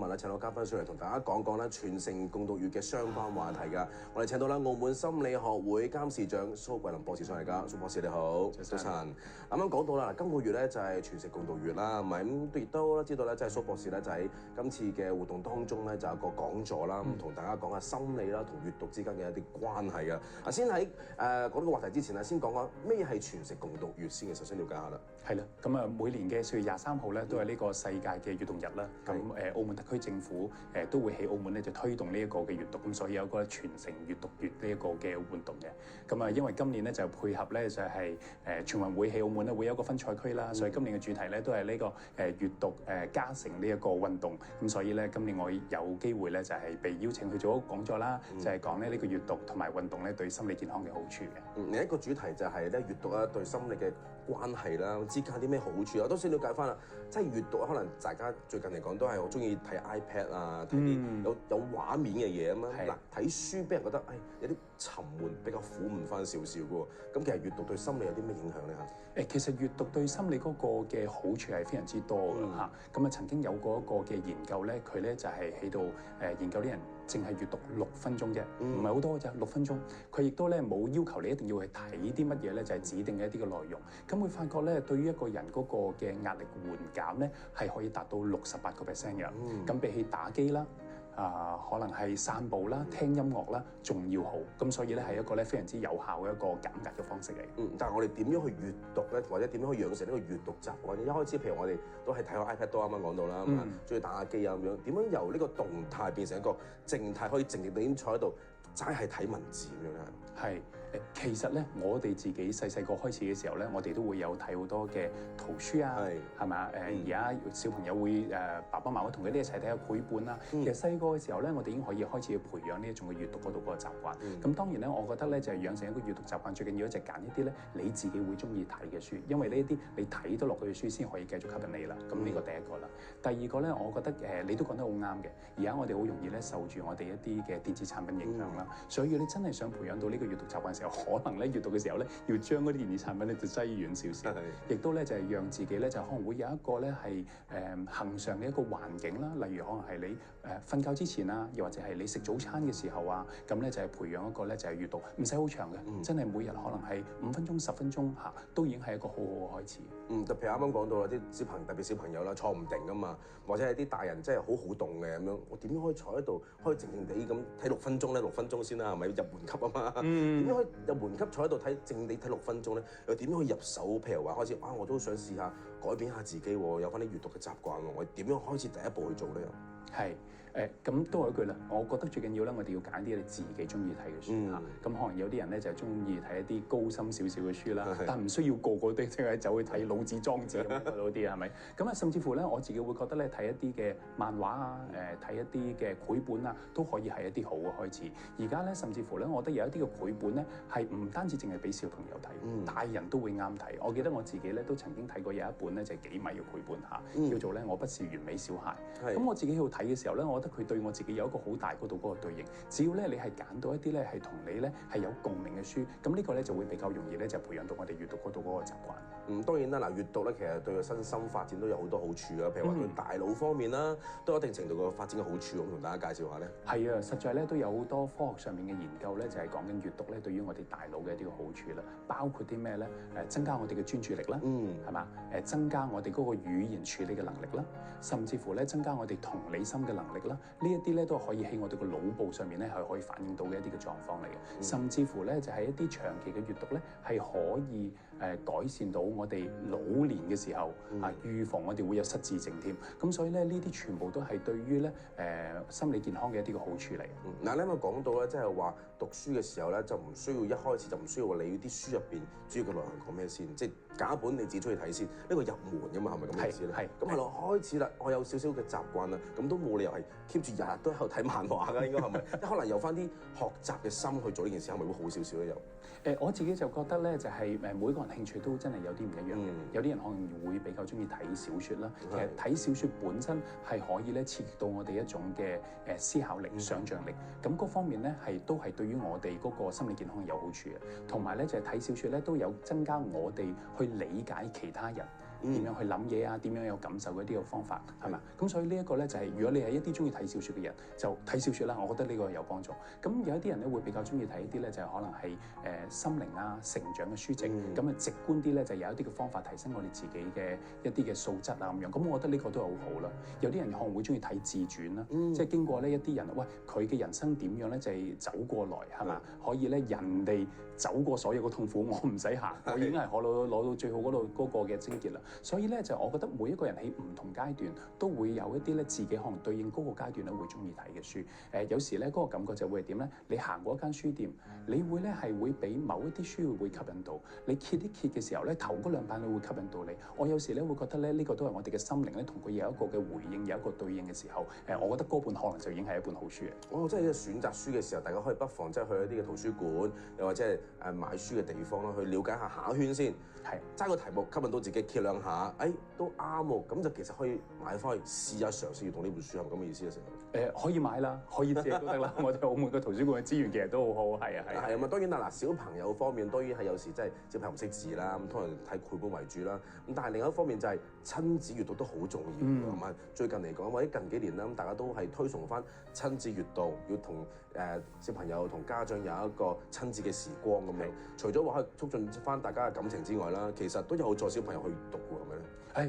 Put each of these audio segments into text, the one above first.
日咧請到嘉賓上嚟同大家講講咧全城共讀月嘅相關話題㗎。我哋請到啦澳門心理學會監事長蘇桂林博士上嚟㗎。蘇博士你好，早晨。啱啱講到啦，今個月咧就係全城共讀月啦，係咪咁亦都知道咧，即係蘇博士咧就喺今次嘅活動當中咧就有一個講座啦，咁同大家講下心理啦同閱讀之間嘅一啲關係啊。先喺講呢個話題之前啊，先講講咩係全城共讀月先嘅，首先了解下啦。係啦，咁啊每年嘅4月23號咧都係呢個世界嘅閱讀日啦。咁澳門特區政府都會喺澳門咧就推動呢一個嘅閱讀，咁所以有個全城閱讀月呢一個嘅活動嘅。咁啊因為今年咧就配合咧就係全運會喺澳門咧會有一個分賽區啦，所以今年嘅主題咧都係呢個閱讀加成呢一個運動。咁所以咧今年我有機會咧就係被邀請去做一個講座啦，就係講咧呢個閱讀同埋運動咧對心理健康嘅好處嘅。另一個主題就係咧閱讀啊對心理嘅關係啦，之間有啲咩好處啊？我都想了解翻啦。即係閱讀可能大家最近嚟講都係好中意睇 iPad 啊，睇啲有畫面嘅嘢咁樣。嗱，睇書俾人覺得有啲沉悶，比較苦悶翻少少嘅喎。咁其實閱讀對心理有啲咩影響咧嚇？其實閱讀對心理嗰個嘅好處係非常之多嘅嚇。咁啊曾經有過一個嘅研究咧，佢咧就係喺度研究啲人淨係閱讀6分鐘啫，唔係好多咋，6分鐘。佢亦都咧冇要求你一定要去睇啲乜嘢咧，就係指定嘅一啲嘅內容。咁會發覺咧，對於一個人嗰個嘅壓力緩減咧，係可以達到68%嘅。咁比起打機啦。可能係散步啦、聽音樂啦，仲要好。咁所以咧係一個咧非常之有效嘅一個減壓嘅方式嚟。但係我哋點樣去閱讀咧，或者點樣去養成呢個閱讀習慣？一開始譬如我哋都係睇下 iPad 多，啱啱講到啦，中意打下機啊咁樣。點樣由呢個動態變成一個靜態，可以靜靜地坐喺度，齋係睇文字咁樣咧？係其實咧，我哋自己細個開始嘅時候咧，我哋都會有睇好多嘅圖書啊，係咪？而家小朋友會爸爸媽媽同佢哋一齊睇下繪本啦。其實細個嘅時候咧，我哋已經可以開始去培養呢一種嘅閱讀嗰度嗰個習慣。咁當然咧，我覺得咧就係養成一個閱讀習慣，最緊要就係揀一啲咧你自己會中意睇嘅書，因為呢一啲你睇得落去嘅書先可以繼續吸引你啦。咁呢個第一個啦。第二個咧，我覺得你都講得好啱嘅。而家我哋好容易咧受住我哋一啲嘅電子產品影響啦，所以你真係想培養到呢個閱讀習慣嘅時候，可能咧閱讀嘅時候咧要將嗰啲電子產品咧就擠遠少少，亦都咧就係讓自己咧就可能會有一個咧係恆常嘅一個環境啦，例如可能係你瞓覺之前啊，又或者係你食早餐嘅時候啊，咁咧就係培養一個咧就係閱讀，唔使好長嘅，真係每日可能係5分鐘、10分鐘嚇，都已經係一個好好嘅開始。特別啱啱講到啦，啲小朋友特別小朋友啦，坐唔定噶嘛，或者係啲大人真係好動嘅咁樣，我點樣可以坐喺度，可以靜靜地咁睇6分鐘咧？6分鐘先啦，係咪入門級啊嘛？點樣可以入門級坐喺度睇靜地睇6分鐘咧？又點樣可以入手？譬如話開始我都想試下改變下自己喎，有翻啲閱讀嘅習慣喎，我點樣開始第一步去做咧？係咁都係一句啦，我覺得最緊要咧，我哋要揀啲你自己中意睇嘅書嚇。咁可能有啲人咧就係中意睇一啲高深少少嘅書啦，但唔需要個個都即係走去睇老子莊子咁嗰啲係咪？咁啊，甚至乎咧，我自己會覺得咧，睇一啲嘅漫畫啊，睇一啲嘅繪本啊，都可以係一啲好嘅開始。而家咧，甚至乎咧，我覺得有一啲嘅繪本咧，係唔單止淨係俾小朋友睇，大人都會啱睇。我記得我自己咧都曾經睇過有一本咧就係幾米嘅繪本嚇，叫做咧我不是完美小孩。咁我自己喺度睇嘅時候咧，我覺得佢對我自己有一個好大嗰度嗰個對應。只要咧你係揀到一啲咧係同你咧係有共鳴嘅書，咁呢個咧就會比較容易咧就培養到我哋閱讀嗰度嗰個習慣。當然啦，嗱閱讀咧其實對個身心發展都有好多好處啊。譬如話對大腦方面啦，都有一定程度嘅發展嘅好處，咁同大家介紹下咧。係啊，實在咧都有好多科學上面嘅研究咧，就係講緊閱讀咧對於我哋大腦嘅一啲嘅好處啦。包括啲咩咧？增加我哋嘅專注力啦，係嘛？增加我哋嗰個語言處理嘅能力啦，甚至乎咧增加我哋同理心嘅能力啦。呢一啲咧都可以喺我哋個腦部上面咧係可以反映到嘅一啲嘅狀況嚟嘅。甚至乎咧就係一啲長期嘅閱讀咧係可以改善到我哋老年嘅時候預防我哋會有失智症添。咁所以咧呢啲全部都係對於咧心理健康嘅一啲嘅好處嚟。嗱咧，我講到咧，即係話讀書嘅時候咧，就唔需要一開始就唔需要理啲書入邊主要嘅內容講咩先，即係揀一本你自己中意睇先，呢個入門㗎嘛，係咪咁嘅意思咧？係。咁係咯，開始啦，我有少少嘅習慣啦，咁都冇理由係 keep 住日日都喺度睇漫畫㗎，應該係咪？可能有翻啲學習嘅心去做呢件事，係咪會好少少咧？又我自己就覺得咧，就係每個人興趣都真係有啲唔一樣嘅。有啲人可能會比較中意睇小説啦。其實睇小説本身係可以咧刺激到我哋一種嘅思考力、想像力。咁嗰方面咧都係對於我哋嗰個心理健康有好處嘅。同埋咧就係睇小説咧都有增加我哋去理解其他人。點樣去諗嘢啊，點樣有感受嗰啲嘅方法係咪？咁所以呢一個咧就係如果你係一啲中意睇小説嘅人，就睇小説啦。我覺得呢個有幫助。咁有一啲人咧會比較中意睇一啲咧就係可能係心靈啊、成長嘅書籍，咁直觀啲咧就有一啲嘅方法提升我哋自己嘅一啲嘅素質啊咁樣。咁我覺得呢個都係好好啦。有啲人可能會中意睇自傳啦，即係經過呢一啲人，喂佢嘅人生點樣咧就係走過來係嘛？可以咧人哋走過所有嘅痛苦，我唔使行，我已經係攞到最好嗰度嗰個嘅精結啦。所以咧就我覺得每一個人喺唔同階段都會有一啲咧自己可能對應嗰個階段咧會中意睇嘅書。有時咧嗰個感覺就會係點咧？你行過一間書店，你會咧係會俾某一啲書會吸引到你，揭一揭嘅時候咧，頭嗰兩版你會吸引到你。我有時咧會覺得咧呢個都係我哋嘅心靈咧同佢有一個嘅回應，有一個對應嘅時候，我覺得嗰本可能就已經係一本好書嘅。即係選擇書嘅時候，大家可以不妨即係去一啲嘅圖書館，又或者係買書嘅地方啦，去了解下行一圈先。係揸個題目吸引到自己，揭兩下，都啱喎，咁就其實可以買翻去試下嘗試閱讀呢本書，係咪咁嘅意思啊？可以買啦，可以借都得啦。我哋澳門嘅圖書館嘅資源其實都好好，係啊。咁當然啦，嗱小朋友方面當然係有時真係小朋友唔識字啦，咁通常睇繪本為主啦。咁但係另一方面就係親子閱讀都好重要，同埋最近嚟講或者近幾年啦，咁大家都係推崇翻親子閱讀，要同小朋友同家長有一個親子嘅時光咁樣。除咗話可以促進翻大家嘅感情之外啦，其實都有助小朋友去讀喎，係咪咧？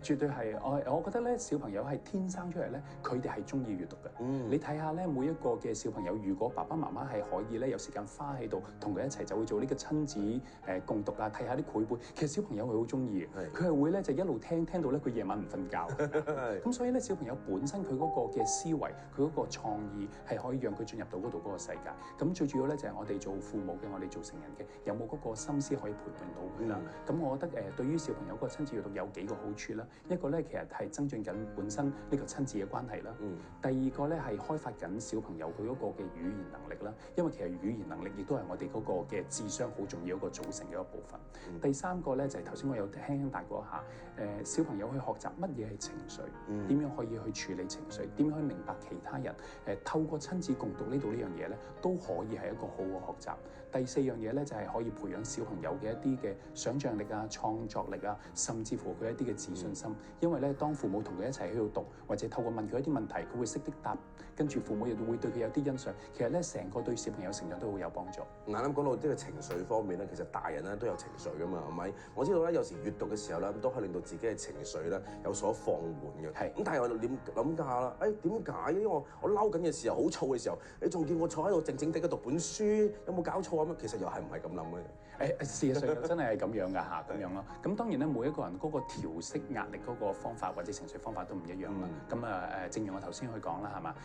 絕對係，我覺得咧小朋友係天生出嚟咧，佢哋係中意閱讀嘅。你睇下咧，每一個嘅小朋友，如果爸爸媽媽係可以咧有時間花喺度同佢一齊，就會做呢個親子共讀啊，睇下啲繪本。其實小朋友係好中意嘅，佢係會咧就一路聽到咧，佢夜晚唔瞓覺。咁所以咧，小朋友本身佢嗰個嘅思維，佢嗰個創意係可以讓佢進入到嗰度嗰個世界。咁最主要咧就係我哋做父母嘅，我哋做成人嘅，有冇嗰個心思可以陪伴到佢啦？咁我覺得對於小朋友個親子閱讀有幾個好處啦。一個咧其實係增進緊本身呢個親子嘅關係啦。第二個咧係開發緊小朋友佢嗰個嘅語言能力啦。因為其實語言能力亦都係我哋嗰個嘅智商好重要一個組成嘅一部分。第三個咧就係頭先我有輕輕帶過一下，小朋友去學習乜嘢係情緒，點樣可以去處理情緒，點樣可以明白其他人。透過親子共讀呢度呢樣嘢咧，都可以係一個好嘅學習。第四樣嘢咧就係可以培養小朋友嘅一啲嘅想像力啊、創作力啊，甚至乎佢一啲嘅自信心。因為咧，當父母同佢一齊喺度讀，或者透過問佢一啲問題，佢會識得答，跟住父母亦都會對佢有啲欣賞。其實咧，成個對小朋友成長都好有幫助。啱啱講到呢個情緒方面咧，其實大人咧都有情緒噶嘛，係咪？我知道咧，有時閱讀嘅時候咧，都可以令到自己嘅情緒咧有所放緩嘅。係。咁但係我點諗下啦？點解？因為我嬲緊嘅時候，好燥嘅時候，你仲叫我坐喺度靜靜地讀本書，有冇搞錯啊？咁其實又係唔係咁諗嘅？事實上又真係咁樣㗎嚇，咁樣咯。咁當然咧，每一個人嗰個調適壓力嗰個方法或者情緒方法都唔一樣啦。咁正如我頭先去講啦，係嘛？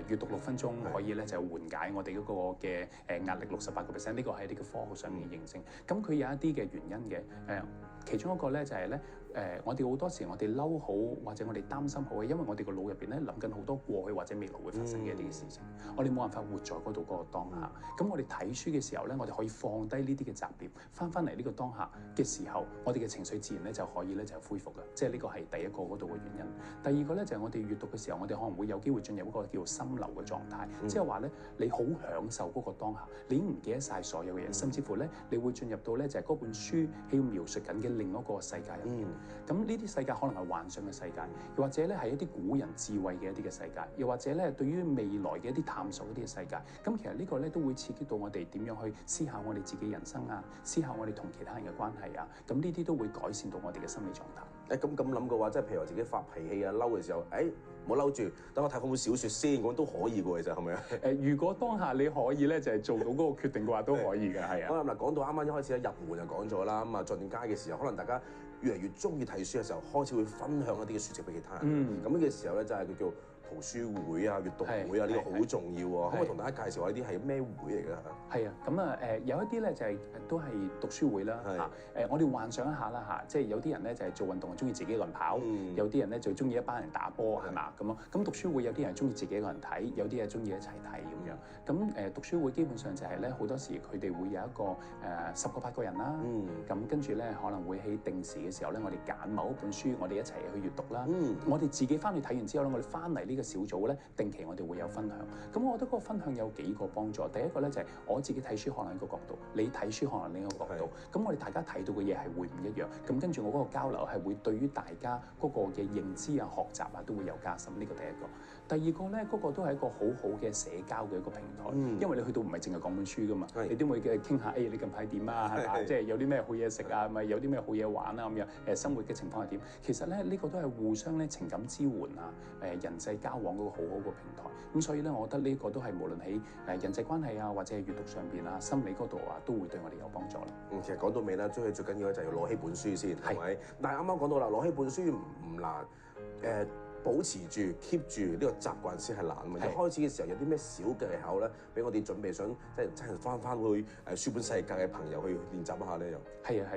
閱讀6分鐘可以咧就緩解我哋嗰個嘅壓力68%，呢個係呢個科學上面認證。咁佢有一啲嘅原因嘅，其中一個咧就係咧。我哋好多時我哋嬲好或者我哋擔心好嘅，因為我哋個腦入邊咧諗緊好多過去或者未來會發生嘅一啲事情，我哋冇辦法活在嗰度嗰個當下。咁我哋睇書嘅時候咧，我哋可以放低呢啲嘅雜念，翻嚟呢個當下嘅時候，我哋嘅情緒自然咧就可以咧就恢復嘅。即係呢個係第一個嗰度嘅原因。第二個咧就係我哋閱讀嘅時候，我哋可能會有機會進入一個叫做心流嘅狀態，即係話咧你好享受嗰個當下，你已經唔記得晒所有嘅嘢，甚至乎咧你會進入到咧就係嗰本書喺度描述緊嘅另一個世界入面。咁呢啲世界可能係幻想嘅世界，又或者咧係一啲古人智慧嘅一啲嘅世界，又或者咧對於未來嘅一啲探索一啲嘅世界。咁其實呢個咧都會刺激到我哋點樣去思考我哋自己人生啊，思考我哋同其他人嘅關係啊。咁呢啲都會改善到我哋嘅心理狀態。咁諗嘅話，即係譬如話自己發脾氣啊、嬲嘅時候，冇嬲住，等我睇本小説先，咁都可以嘅，其實係咪啊？如果當下你可以咧，就係做到嗰個決定嘅話，都可以嘅，係啊。好啦，嗱，講到啱啱一開始咧入門就講咗啦，咁啊進階嘅時候，可能大家越嚟越中意睇書嘅時候，開始會分享一啲嘅書籍俾其他人。咁嘅時候咧，就係叫做圖書會啊、閱讀會啊，呢個好重要喎。可唔可以同大家介紹下呢啲係咩會嚟㗎？係啊，咁有一啲咧就係都係讀書會啦嚇。我哋幻想一下啦嚇，即係有啲人咧就係做運動係中意自己一個人跑，有啲人咧就中意一班人打波係嘛咁咯。咁讀書會有啲人中意自己一個人睇，有啲係中意一齊睇咁樣。樣。咁讀書會基本上就係咧好多時佢哋會有一個10個8個人啦，咁跟住咧可能會喺定時嘅時候咧，我哋揀某一本書，我哋一齊去閱讀啦。我哋自己翻去睇完之後咧，我哋翻嚟呢個小組咧，定期我哋會有分享。咁我覺得嗰個分享有幾個幫助。第一個咧就係我自己睇書可能一個角度，你睇書可能另一個角度。咁我哋大家睇到嘅嘢係會唔一樣。咁跟住我嗰個交流係會對於大家嗰個嘅認知啊、學習啊都會有加深。呢個第一個。第二個咧，嗰個都係一個好好嘅社交嘅一個平台，因為你去到唔係淨係講本書噶嘛，你點會嘅傾下你近排點啊？係嘛？即係有啲咩好嘢食啊？咪有啲咩好嘢玩啊？咁樣生活嘅情況係點？其實咧呢個都係互相咧情感支援啊，人際交往嗰個好好嘅平台。咁所以咧，我覺得呢個都係無論喺人際關係啊，或者係閱讀上邊啊、心理嗰度啊，都會對我哋有幫助啦。其實講到尾咧，最緊要咧就係要攞起本書先，係咪？但係啱啱講到啦，攞起本書唔難，保持住 keep 住呢個習慣先係難啊嘛！一開始嘅時候有啲咩小技巧咧，俾我哋準備想即係真係翻去書本世界嘅朋友去練習一下咧又。係啊！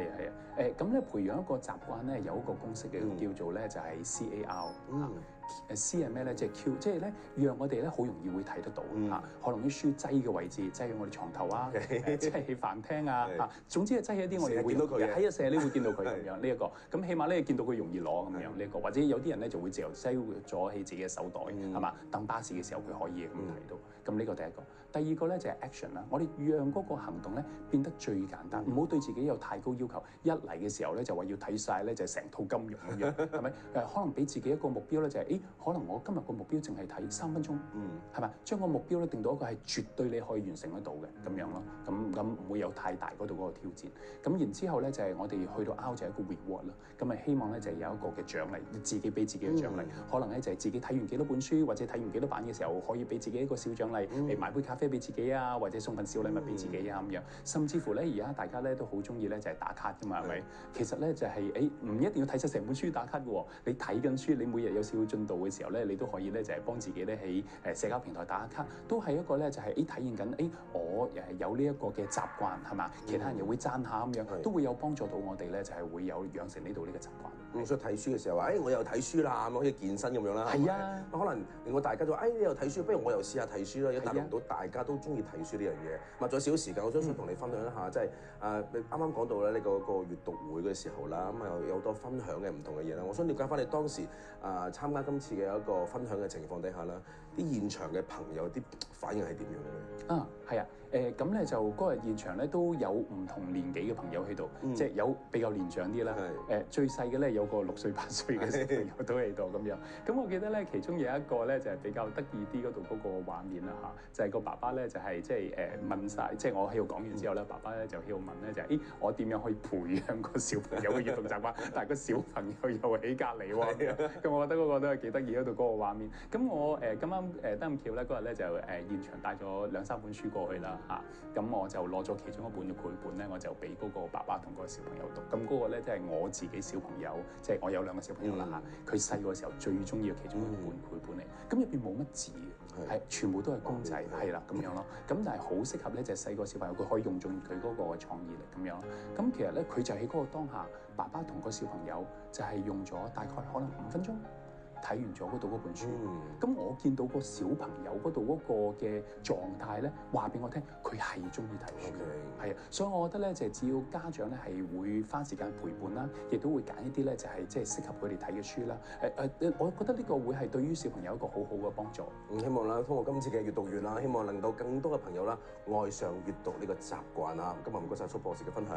咁咧培養一個習慣咧有一個公式嘅，叫做咧就係 CAR。C 係咩咧？即係 Q， 即係咧讓我哋咧好容易會睇得到嚇。可能啲書擠嘅位置擠喺我哋床頭啊，擠喺飯廳啊嚇。總之係擠喺一啲我哋會見到佢喺成日你會見到佢咁樣呢一個。咁起碼咧見到佢容易攞咁樣呢一個，或者有啲人咧就會自由擠咗喺自己嘅手袋係嘛？等巴士嘅時候佢可以咁睇到。咁呢個第一個。第二個咧就係 action 啦。我哋讓嗰個行動咧變得最簡單，唔好對自己有太高要求。一嚟嘅時候咧就話要睇晒咧就係成套金庸咁樣，係咪？可能俾自己一個目標咧就係可能我今日個目標淨係睇3分鐘，係咪？將個目標咧定到一個係絕對你可以完成得到嘅咁樣咯。咁唔會有太大嗰度嗰個挑戰。咁然之後咧就係我哋去到 out 就係一個 reward 啦。咁咪希望咧就係有一個嘅獎勵，自己俾自己嘅獎勵。可能咧就係自己睇完幾多本書或者睇完幾多版嘅時候，可以俾自己一個小獎勵，嚟買杯咖啡俾自己啊，或者送份小禮物俾自己啊咁樣。甚至乎咧而家大家咧都好中意咧就係打卡㗎嘛，係咪？其實咧就係唔一定要睇晒成本書打卡嘅喎。你睇緊書，你每日有少少進度嘅時候咧，你都可以咧就係幫自己咧喺社交平台打卡，都係一個咧就係體驗緊我有呢一個嘅習慣係嘛？其他人又會讚下咁樣，都會有幫助到我哋咧就係會有養成呢度呢個習慣。所以睇書嘅時候話我又睇書啦，咁好似健身咁樣啦。係啊，可能令到大家就你又睇書，不如我又試下睇書啦，帶動到大家都中意睇書呢樣嘢。仲有少少時間，我想同你分享一下，即係你啱啱講到咧，你個閱讀會嘅時候啦，咁有好多分享嘅唔同嘅嘢啦。我想了解翻你當時參加今次嘅一個分享嘅情況底下啦，啲現場嘅朋友啲反應係點樣嘅？係啊，咁咧就嗰日現場咧都有唔同年紀嘅朋友喺度，即係有比較年長啲啦，最細嘅咧有個6歲8歲嘅小朋友都喺度咁樣。咁我記得咧其中有一個咧就係比較得意啲嗰度嗰個畫面啦嚇，就係個爸爸咧就係即係問晒，即係我喺度講完之後咧，爸爸咧就喺度問咧就係我點樣可以培養個小朋友嘅閱讀習慣？但係個小朋友又喺隔離喎，咁我覺得嗰個都係幾得意嗰度嗰個畫面。咁我咁啱得咁巧咧，嗰日咧就現場帶咗2、3本書過去啦嚇，咁我就攞咗其中一本嘅繪本咧，我就俾嗰個爸爸同個小朋友讀。咁嗰個咧即係我自己小朋友，即係我有2個小朋友啦嚇，佢細個時候最中意嘅其中一本繪本嚟。咁入邊冇乜字嘅，係全部都係公仔，係啦咁樣咯。咁但係好適合咧，就係細個小朋友佢可以用盡佢嗰個創意力咁樣。咁其實咧佢就喺嗰個當下，爸爸同個小朋友就係用咗大概可能5分鐘。睇完咗嗰度嗰本書，咁我見到個小朋友嗰度嗰個嘅狀態咧，話俾我聽，佢係中意睇書，係啊，所以我覺得咧就係只要家長咧係會花時間陪伴啦，亦都會揀一啲咧就係即係適合佢哋睇嘅書啦。我覺得呢個會係對於小朋友一個好好嘅幫助。希望啦，通過今次嘅閱讀月啦，希望令到更多嘅朋友啦愛上閱讀呢個習慣啊！今日唔該晒蘇博士嘅分享。